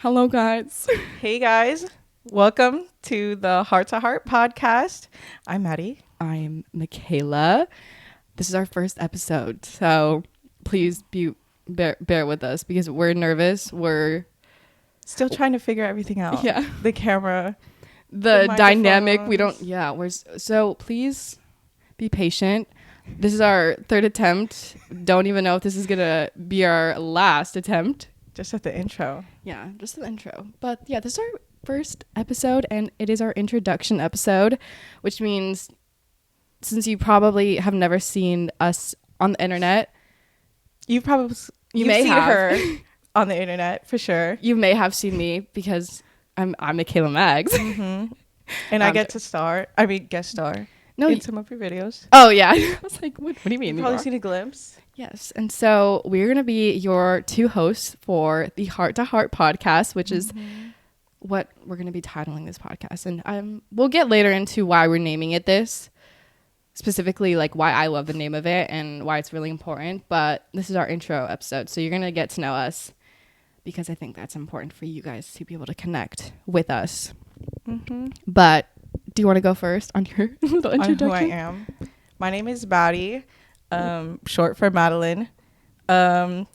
Hello, guys. Hey guys, welcome to the Heart to Heart podcast. I'm Maddie. I'm Mikayla. This is our first episode, so please bear with us because we're nervous. We're Still trying to figure everything out. Yeah. The camera, the dynamic. microphones. We're so please be patient. This is our third attempt. Don't even know if this is gonna be our last attempt. Just at the intro. Yeah, just the intro. But yeah, this is our first episode and it is our introduction episode, which means since you probably have never seen us on the internet, You've may seen have her on the internet for sure. You may have seen me because I'm Mikayla Mags. Mm-hmm. And I get to guest star in some of your videos. Oh yeah. I was like, what do you mean? You've probably seen a glimpse. Yes. And so we're going to be your two hosts for the Heart to Heart podcast, which is what we're going to be titling this podcast. And we'll get later into why we're naming it this, specifically like why I love the name of it and why it's really important. But this is our intro episode. So you're going to get to know us because I think that's important for you guys to be able to connect with us. Mm-hmm. But do you want to go first on your little introduction? On who I am. My name is Maddie. Short for Madeline. I'm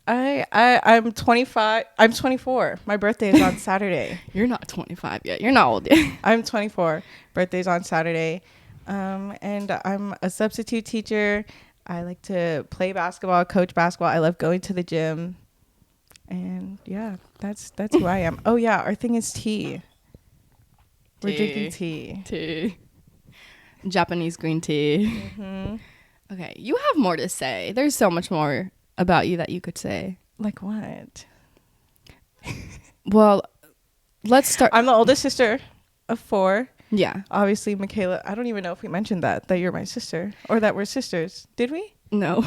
25. I'm 24. My birthday is on Saturday. You're not 25 yet. You're not old yet. I'm 24. Birthday's on Saturday. And I'm a substitute teacher. I like to play basketball, coach basketball. I love going to the gym. And yeah, that's who I am. Oh yeah, our thing is tea. We're drinking tea. Japanese green tea. Mm-hmm. Okay, you have more to say. There's so much more about you that you could say. Like what? Well, let's start. I'm the oldest sister of 4. Yeah. Obviously, Mikayla, I don't even know if we mentioned that you're my sister or that we're sisters. Did we? No.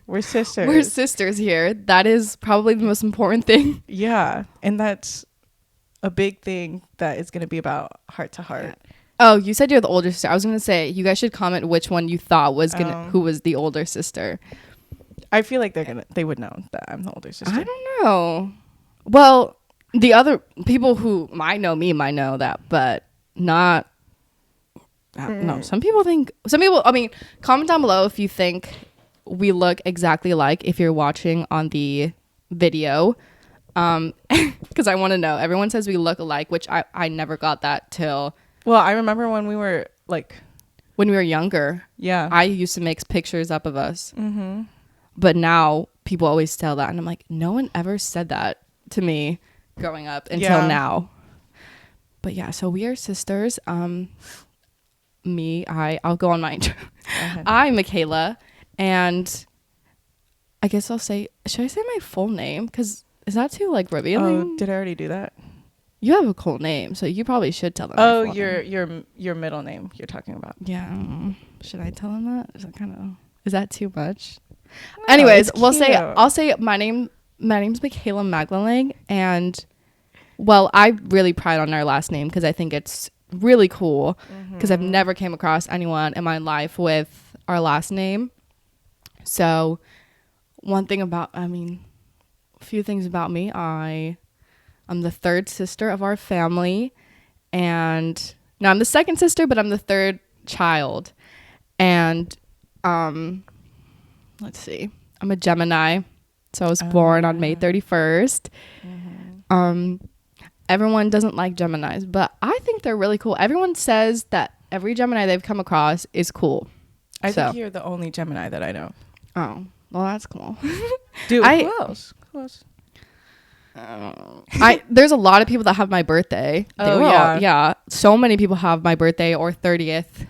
We're sisters. We're sisters here. That is probably the most important thing. Yeah. And that's a big thing that is going to be about heart to heart. Yeah. Oh, you said you're the older sister. I was going to say, you guys should comment which one you thought was who was the older sister. I feel like they would know that I'm the older sister. I don't know. Well, the other people who might know me might know that, but not. I don't know. Some people, I mean, comment down below if you think we look exactly alike if you're watching on the video. Because I want to know. Everyone says we look alike, which I never got that till. Well, I remember when we were younger. Yeah. I used to make pictures up of us. Mm-hmm. But now people always tell that. And I'm like, no one ever said that to me growing up until now. But yeah, so we are sisters. I'll go on my intro. I'm Mikayla. And I guess I'll say, should I say my full name? Because is that too like revealing? Oh, did I already do that? You have a cool name, so you probably should tell them. Oh, your middle name you're talking about. Yeah. Should I tell them that? Is that too much? No, anyways, I'll say my name's Mikayla Maglalang, and well, I really pride on our last name because I think it's really cool because I've never came across anyone in my life with our last name. So a few things about me. I'm the third sister of our family, and no, I'm the second sister, but I'm the third child. And let's see, I'm a Gemini, so I was born on May 31st. Everyone doesn't like Geminis, but I think they're really cool. Everyone says that every Gemini they've come across is cool. I think you're the only Gemini that I know. Oh, well, that's cool. Dude, who else? There's a lot of people that have my birthday. Yeah. So many people have my birthday or 30th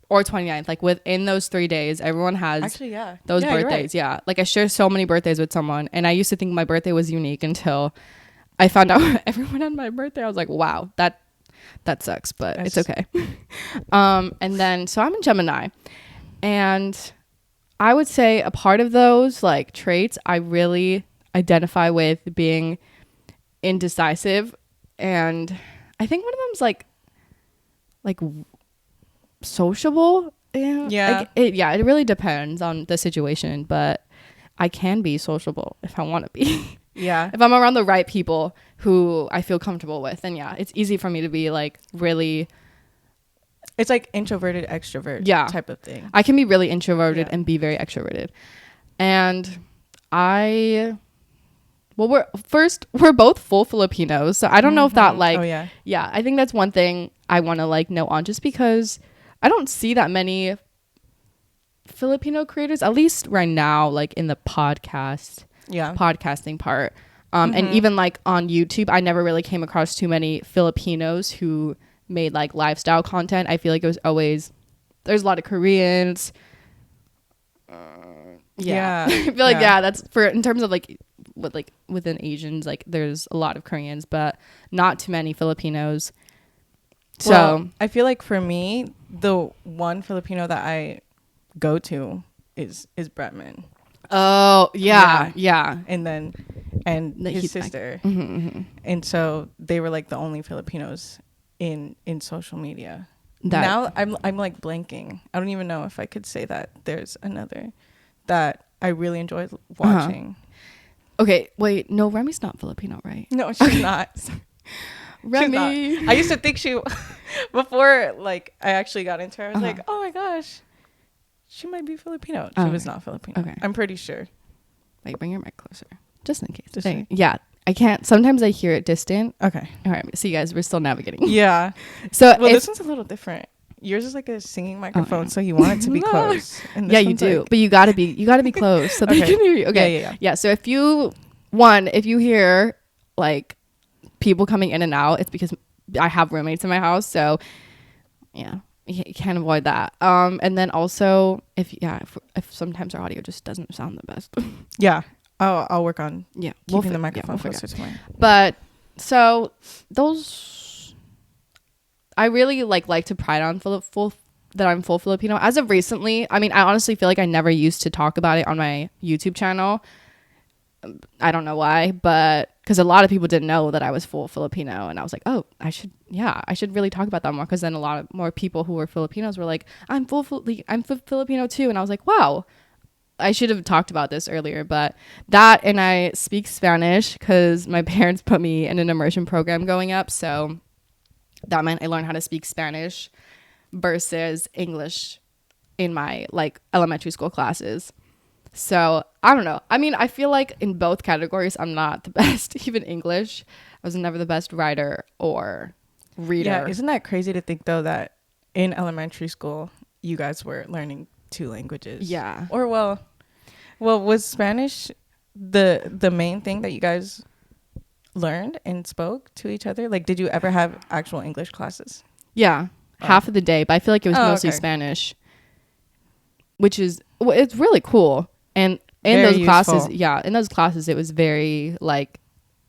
or 29th. Like within those 3 days, everyone has those birthdays. Right. Yeah. Like I share so many birthdays with someone, and I used to think my birthday was unique until I found out everyone had my birthday. I was like, wow, that sucks, but it's okay. And then so I'm a Gemini, and I would say a part of those like traits I really identify with being indecisive, and I think one of them's like sociable. Yeah. It really depends on the situation, but I can be sociable if I want to be. Yeah. If I'm around the right people who I feel comfortable with, then yeah, it's easy for me to be like really. It's like introverted, extrovert type of thing. I can be really introverted and be very extroverted. And we're both full Filipinos. So I don't know if that like, I think that's one thing I want to like know on, just because I don't see that many Filipino creators, at least right now, like in the podcasting part. And even like on YouTube, I never really came across too many Filipinos who made like lifestyle content. I feel like it was always, there's a lot of Koreans. I feel like that's for in terms of like within Asians, like there's a lot of Koreans, but not too many Filipinos. So well, I feel like for me, the one Filipino that I go to is Bretman. Oh yeah. And his sister. And so they were like the only Filipinos in social media. Now I'm like blanking. I don't even know if I could say that there's another that I really enjoyed watching. Okay, wait, no, Remy's not Filipino, right? No, she's not. Remy. She's not. I used to think she before like I actually got into her, I was like, oh my gosh, she might be Filipino. She was not Filipino. Okay. I'm pretty sure. Wait, bring your mic closer. Just in case. Yeah. I can't. Sometimes I hear it distant. Okay. All right. See, you guys, we're still navigating. Yeah. So this one's a little different. Yours is like a singing microphone, so you want it to be close. And yeah, you do. But you gotta be close so they can hear you. Okay. Yeah. So if you hear like people coming in and out, it's because I have roommates in my house. So yeah, you can't avoid that. And then also if sometimes our audio just doesn't sound the best. Yeah. I'll work on keeping the microphone closer to mine. But so those, I really like to pride on that I'm full Filipino. As of recently, I mean, I honestly feel like I never used to talk about it on my YouTube channel. I don't know why, but because a lot of people didn't know that I was full Filipino, and I was like, oh, I should really talk about that more, because then a lot of more people who were Filipinos were like, I'm Filipino too, and I was like, wow. I should have talked about this earlier, but that, and I speak Spanish because my parents put me in an immersion program growing up. So that meant I learned how to speak Spanish versus English in my like elementary school classes. So I don't know. I mean, I feel like in both categories, I'm not the best. Even English, I was never the best writer or reader. Yeah, isn't that crazy to think though that in elementary school you guys were learning 2 languages? Yeah. Or well was Spanish the main thing that you guys learned and spoke to each other? Like, did you ever have actual English classes? Yeah, half of the day, but I feel like it was mostly Spanish, which is it's really cool. And in those classes it was very like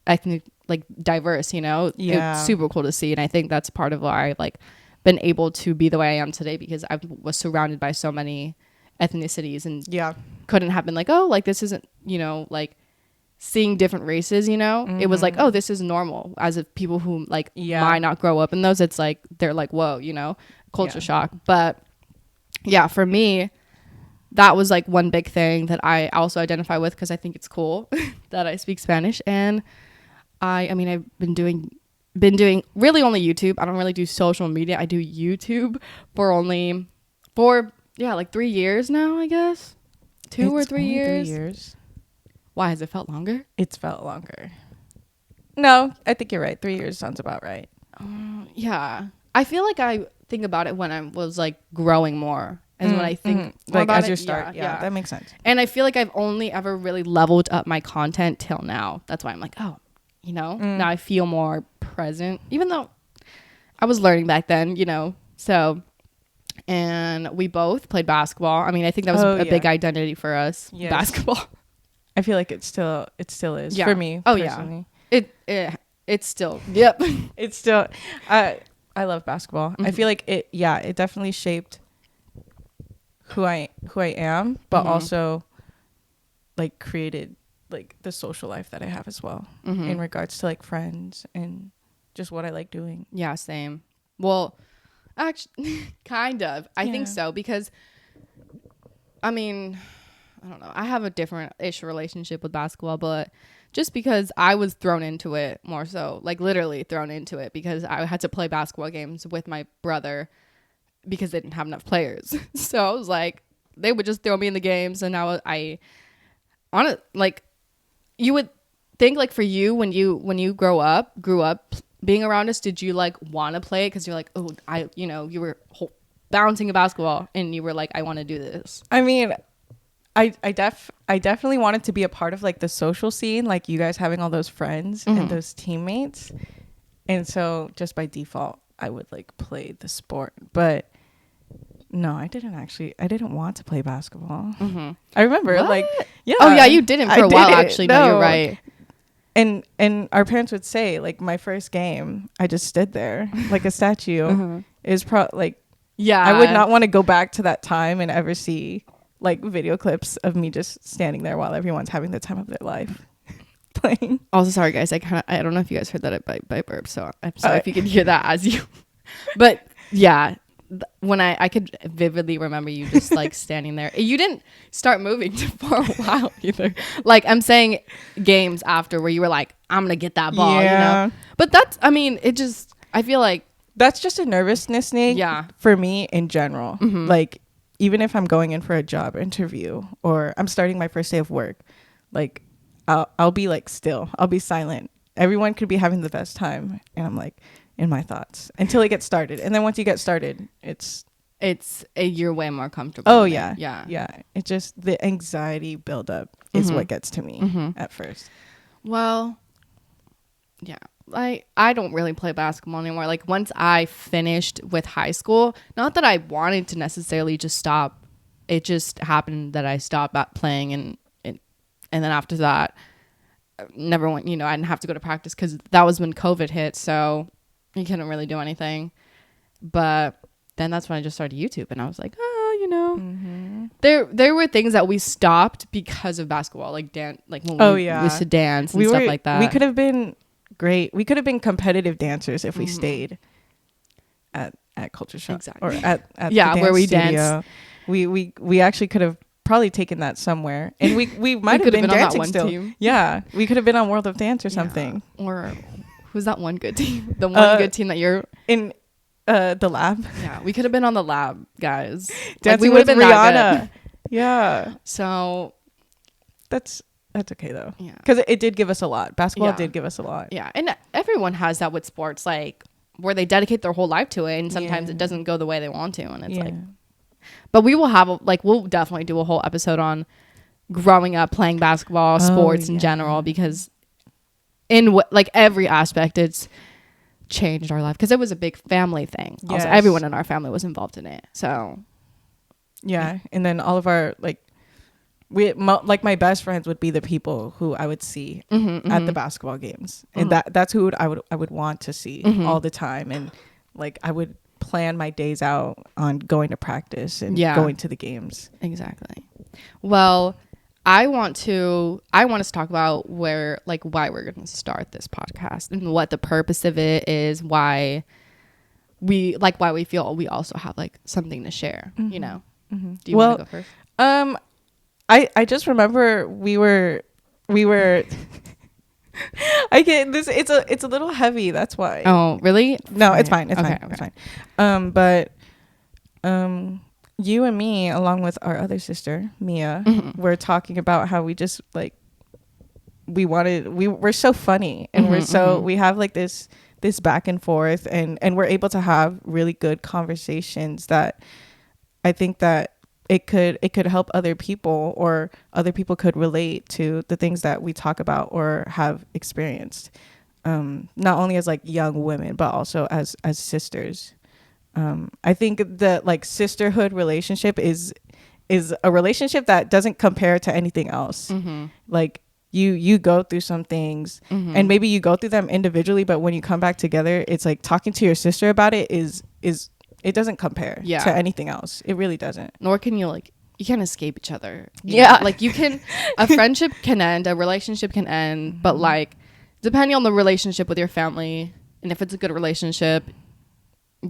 ethnic, like diverse, you know. It's super cool to see, and I think that's part of why I've like been able to be the way I am today, because I was surrounded by so many ethnicities, and couldn't have been like, oh, like this isn't, you know, like seeing different races, you know. It was like, oh, this is normal. As if people who like might not grow up in those, it's like they're like, whoa, you know, culture shock. But yeah, for me, that was like one big thing that I also identify with, because I think it's cool that I speak Spanish. And I mean I've been doing really only YouTube. I don't really do social media. I do YouTube for like 3 years now, I guess. 2 or 3 years. 3 years. Why, has it felt longer? It's felt longer. No, I think you're right. 3 years sounds about right. Yeah. I feel like I think about it when I was like growing more, as when I think more like about as your start. Yeah, that makes sense. And I feel like I've only ever really leveled up my content till now. That's why I'm like, oh, you know, now I feel more present, even though I was learning back then, you know. So, and we both played basketball. I mean, I think that was a big identity for us. Yes. Basketball. I feel like it still is for me. Oh personally. Yeah. It's still. Yep. It's still. I love basketball. I feel like it definitely shaped who I am, but also like created like the social life that I have as well, in regards to like friends and just what I like doing. Yeah, same. Well, actually, kind of. I think so, because I mean, I don't know. I have a different-ish relationship with basketball, but just because I was thrown into it more so, like literally thrown into it because I had to play basketball games with my brother because they didn't have enough players. So I was like, they would just throw me in the games, and I on it, like, you would think like for you when you grew up being around us, did you like want to play it because you're like, oh, you were bouncing a basketball and you were like, I want to do this? I mean, I definitely wanted to be a part of like the social scene, like you guys having all those friends and those teammates, and so just by default I would like play the sport. But no, I didn't want to play basketball. I remember you didn't for a while actually. No, you're right. And our parents would say, like, my first game, I just stood there like a statue. Is like, I would not want to go back to that time and ever see like video clips of me just standing there while everyone's having the time of their life playing. Also, sorry guys, I don't know if you guys heard that by burp, so I'm sorry if you could hear that as you. But yeah, when I could vividly remember you just like standing there. You didn't start moving for a while either. Like, I'm saying games after where you were like, I'm gonna get that ball, you know. But that's, I mean, I feel like that's just a nervousness thing for me in general. Like, even if I'm going in for a job interview or I'm starting my first day of work, like I'll be like still, I'll be silent. Everyone could be having the best time and I'm like in my thoughts until it gets started. And then once you get started, you're way more comfortable. Oh yeah. It's just the anxiety buildup is what gets to me at first. Well, yeah. I don't really play basketball anymore. Like, once I finished with high school, not that I wanted to necessarily just stop. It just happened that I stopped playing, and then after that, never went. I didn't have to go to practice because that was when COVID hit, so you couldn't really do anything. But then that's when I just started YouTube, and I was like, there were things that we stopped because of basketball, like dance, like when we used to dance and stuff like that. We could have been great. We could have been competitive dancers if we stayed at Culture Shock, exactly, or at the dance where we studio. danced. We actually could have probably taken that somewhere, and we might have been dancing on that one still. Yeah, we could have been on World of Dance or something. Or who's that one good team? The one good team that you're in. The lab. Yeah, we could have been on the lab, guys. Dancing with Rihanna. Yeah. So that's okay though. Yeah. Because it did give us a lot. Basketball did give us a lot. Yeah, and everyone has that with sports, like where they dedicate their whole life to it, and sometimes it doesn't go the way they want to, and it's like. But we will have we'll definitely do a whole episode on growing up playing basketball, sports in general, because in every aspect, it's changed our life because it was a big family thing. Yes. Also, everyone in our family was involved in it. So and then all of our my best friends would be the people who I would see at the basketball games, and that's who I would want to see all the time, and like I would plan my days out on going to practice and going to the games. Exactly. Well, I want to talk about why we're going to start this podcast and what the purpose of it is, why we feel we also have like something to share, you know. Do you want to go first? I just remember we were I get this, it's a little heavy, that's why. Oh, really? No, it's fine. It's fine. But you and me, along with our other sister, Mia, were talking about how we just we're so funny, and we have like this back and forth, and we're able to have really good conversations that I think that it could help other people, or other people could relate to the things that we talk about or have experienced, not only as like young women, but also as sisters. I think that like sisterhood relationship is a relationship that doesn't compare to anything else. Like you go through some things, and maybe you go through them individually, but when you come back together, it's like talking to your sister about it is it doesn't compare to anything else. It really doesn't. Nor can you you can't escape each other. You know? Like you can, a friendship can end, a relationship can end, but like depending on the relationship with your family, and if it's a good relationship,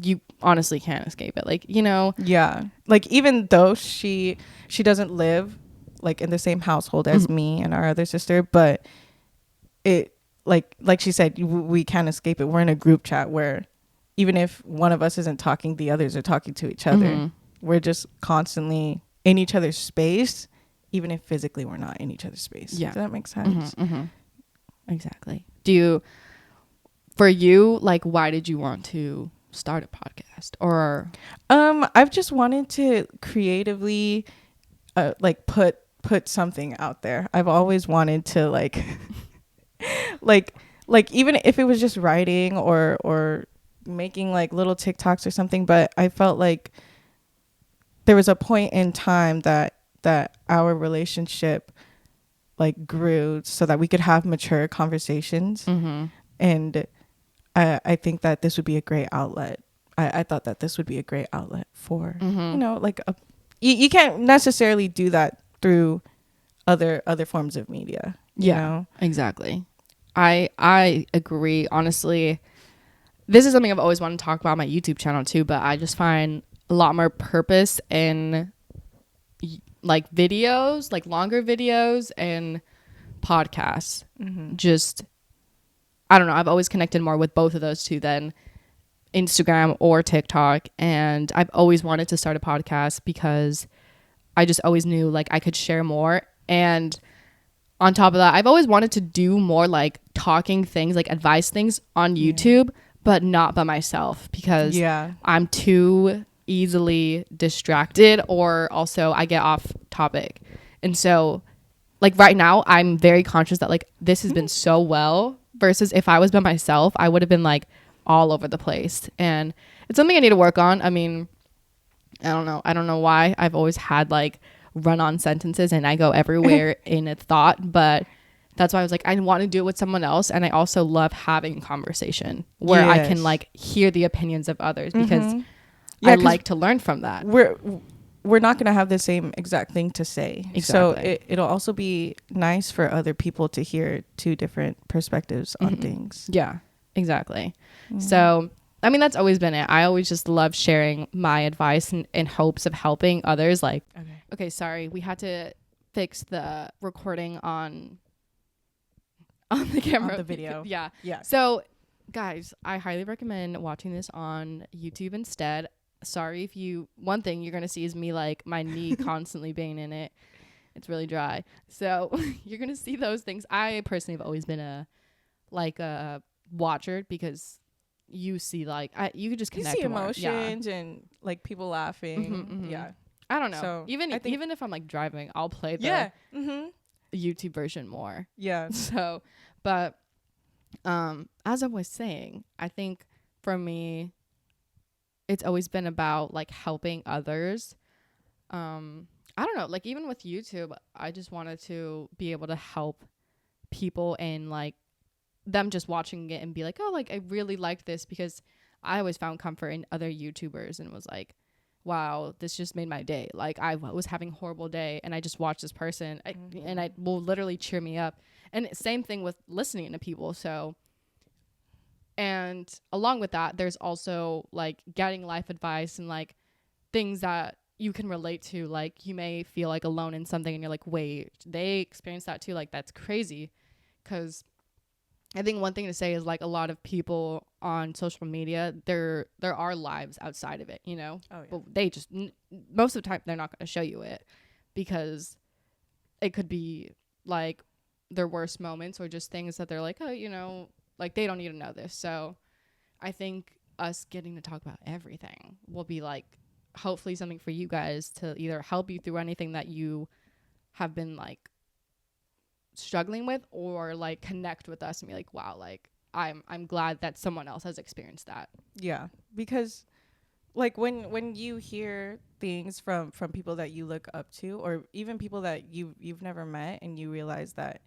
you honestly can't escape it. Like, you know. Yeah. Like even though she doesn't live like in the same household as me and our other sister, but it, like she said, we can't escape it. We're in a group chat where even if one of us isn't talking, the others are talking to each other. Mm-hmm. We're just constantly in each other's space, even if physically we're not in each other's space. Yeah. Does that make sense? Mm-hmm, mm-hmm. Exactly. For you, like, why did you want to start a podcast? Or I've just wanted to creatively like put something out there. I've always wanted to like like even if it was just writing or making like little TikToks or something, but I felt like there was a point in time that our relationship like grew so that we could have mature conversations. Mm-hmm. And I think that this would be a great outlet. I thought that this would be a great outlet for, mm-hmm. you know, like you can't necessarily do that through other forms of media. You know? Exactly. I agree. Honestly, this is something I've always wanted to talk about on my YouTube channel too, but I just find a lot more purpose in like videos, like longer videos and podcasts. Mm-hmm. Just, I don't know. I've always connected more with both of those two than Instagram or TikTok. And I've always wanted to start a podcast because I just always knew like I could share more. And on top of that, I've always wanted to do more like talking things, like advice things on YouTube, but not by myself because I'm too easily distracted, or also I get off topic. And so like right now I'm very conscious that like this has been so well, versus if I was by myself, I would have been like all over the place. And it's something I need to work on. I mean, I don't know why I've always had like run-on sentences and I go everywhere in a thought, but that's why I was like, I want to do it with someone else. And I also love having conversation where I can like hear the opinions of others, because mm-hmm. I like to learn from that. We're not going to have the same exact thing to say. Exactly. So it'll also be nice for other people to hear two different perspectives on mm-hmm. things. Yeah, exactly. Mm-hmm. So, I mean, that's always been it. I always just love sharing my advice in hopes of helping others. Like, okay, sorry. We had to fix the recording on the camera. On the video. Yeah. So, guys, I highly recommend watching this on YouTube instead. Sorry if one thing you're going to see is me, like, my knee constantly being in it. It's really dry. So, you're going to see those things. I personally have always been a watcher, because you see, like, you could just connect. You see emotions and, like, people laughing. Mm-hmm, mm-hmm. Yeah. I don't know. So even if I'm, like, driving, I'll play the mm-hmm. YouTube version more. Yeah. So, but as I was saying, I think for me, it's always been about like helping others. I don't know, like even with YouTube, I just wanted to be able to help people and like them just watching it and be like, oh, like I really liked this, because I always found comfort in other YouTubers and was like, wow, this just made my day. Like I was having a horrible day and I just watched this person mm-hmm. and it will literally cheer me up. And same thing with listening to people. So, and along with that, there's also like getting life advice and like things that you can relate to. Like you may feel like alone in something and you're like, wait, they experienced that too. Like that's crazy. 'Cause I think one thing to say is like a lot of people on social media, there are lives outside of it, you know, but they just most of the time they're not going to show you it, because it could be like their worst moments or just things that they're like, oh, you know, like they don't need to know this. So I think us getting to talk about everything will be like hopefully something for you guys to either help you through anything that you have been like struggling with, or like connect with us and be like, wow, like I'm glad that someone else has experienced that. Yeah, because like when you hear things from people that you look up to, or even people that you've never met, and you realize that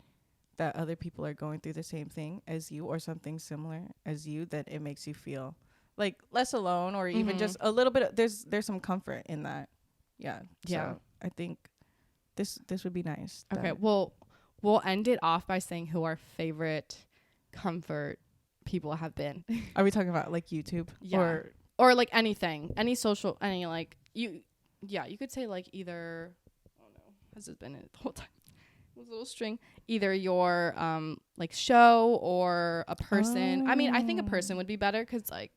other people are going through the same thing as you or something similar as you, that it makes you feel like less alone, or even mm-hmm. just a little bit there's some comfort in that. Yeah. So I think this would be nice. Okay, well, we'll end it off by saying who our favorite comfort people have been. Are we talking about like YouTube? Yeah. Or like anything, any social, any like you could say like either, oh no, has this been it the whole time? was a little string. Either your like show or a person. I mean, I think a person would be better because like.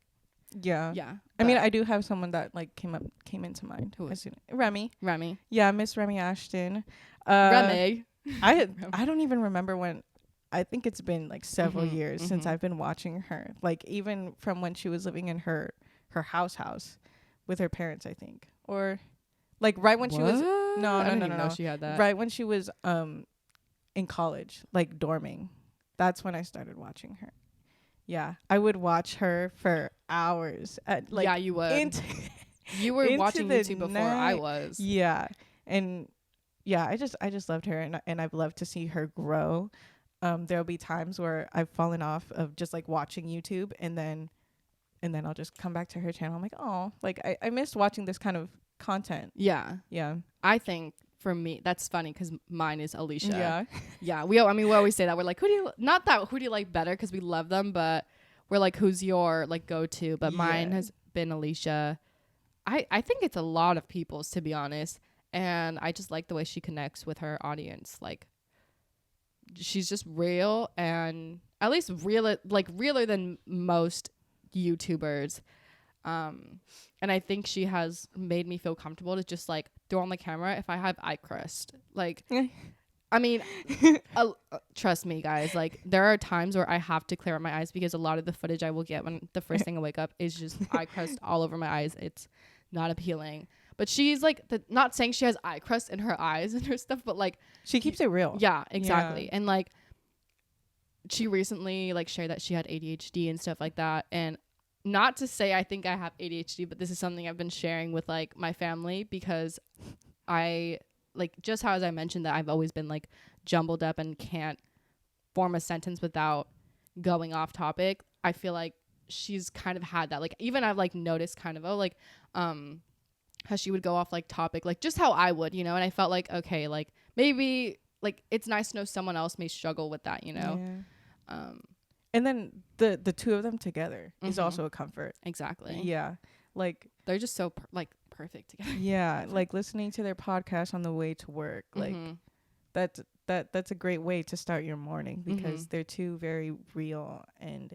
Yeah. I mean, I do have someone that like came into mind. Who is Remy. Remy. Yeah, Miss Remy Ashton. Remy. I don't even remember when. I think it's been like several years since I've been watching her. Like even from when she was living in her house with her parents, I think, or like right when she was no. She had that. Right when she was in college, like dorming. That's when I started watching her. Yeah, I would watch her for hours. Yeah, you would. You were watching YouTube before I was. Yeah, and yeah, I just loved her, and I've loved to see her grow. There'll be times where I've fallen off of just like watching YouTube, and then I'll just come back to her channel. I'm like, oh, like I missed watching this kind of content. Yeah. I think. For me, that's funny because mine is Alicia. Yeah. We always say that. We're like, who do you like better? Because we love them, but we're like, who's your like go-to? But mine has been Alicia. I think it's a lot of people's, to be honest. And I just like the way she connects with her audience. Like, she's just real, and at least realer than most YouTubers. And I think she has made me feel comfortable to just like throw on the camera if I have eye crust. Like, I mean, trust me, guys. Like, there are times where I have to clear up my eyes because a lot of the footage I will get when the first thing I wake up is just eye crust all over my eyes. It's not appealing. But she's like, not saying she has eye crust in her eyes and her stuff, but like she keeps it real. Yeah, exactly. Yeah. And like, she recently like shared that she had ADHD and stuff like that, and not to say I think I have ADHD, but this is something I've been sharing with like my family because I like, just how as I mentioned that I've always been like jumbled up and can't form a sentence without going off topic. I feel like she's kind of had that. Like, even I've like noticed kind of how she would go off like topic, like just how I would, you know, and I felt like, okay, like maybe like it's nice to know someone else may struggle with that, you know. Yeah. And then the two of them together is also a comfort. Exactly. Yeah. Like, they're just so perfect together. Yeah. Like listening to their podcast on the way to work. Like that's a great way to start your morning because they're two very real and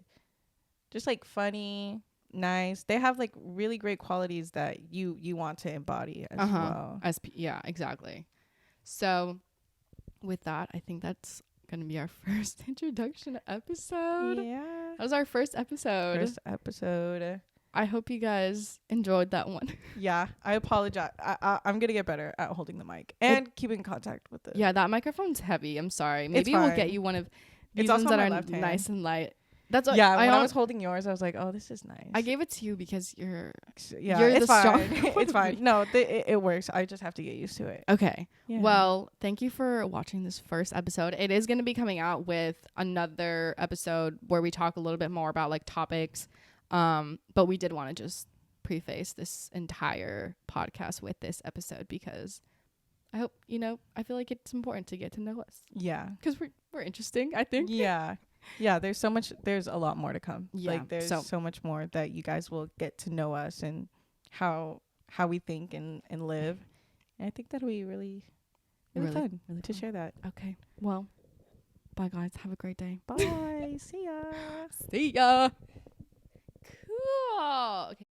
just like funny, nice. They have like really great qualities that you want to embody as well. Yeah, exactly. So with that, I think that's gonna be our first introduction episode. Yeah, that was our first episode. I hope you guys enjoyed that one. Yeah, I apologize. I'm gonna get better at holding the mic and keeping contact with it. Yeah, that microphone's heavy. I'm sorry. Maybe we'll get you one of these ones that are nice and light. That's what, yeah. When I was holding yours, I was like, "Oh, this is nice." I gave it to you because you're it's fine. It's fine. No, it works. I just have to get used to it. Okay. Yeah. Well, thank you for watching this first episode. It is going to be coming out with another episode where we talk a little bit more about like topics. But we did want to just preface this entire podcast with this episode because I hope I feel like it's important to get to know us. Yeah. Because we're interesting, I think. Yeah. Yeah, there's a lot more to come. Yeah, like there's so much more that you guys will get to know us and how we think and live. And I think that'll be really fun to share that. Okay. Well, bye guys. Have a great day. Bye. See ya. See ya. Cool. Okay.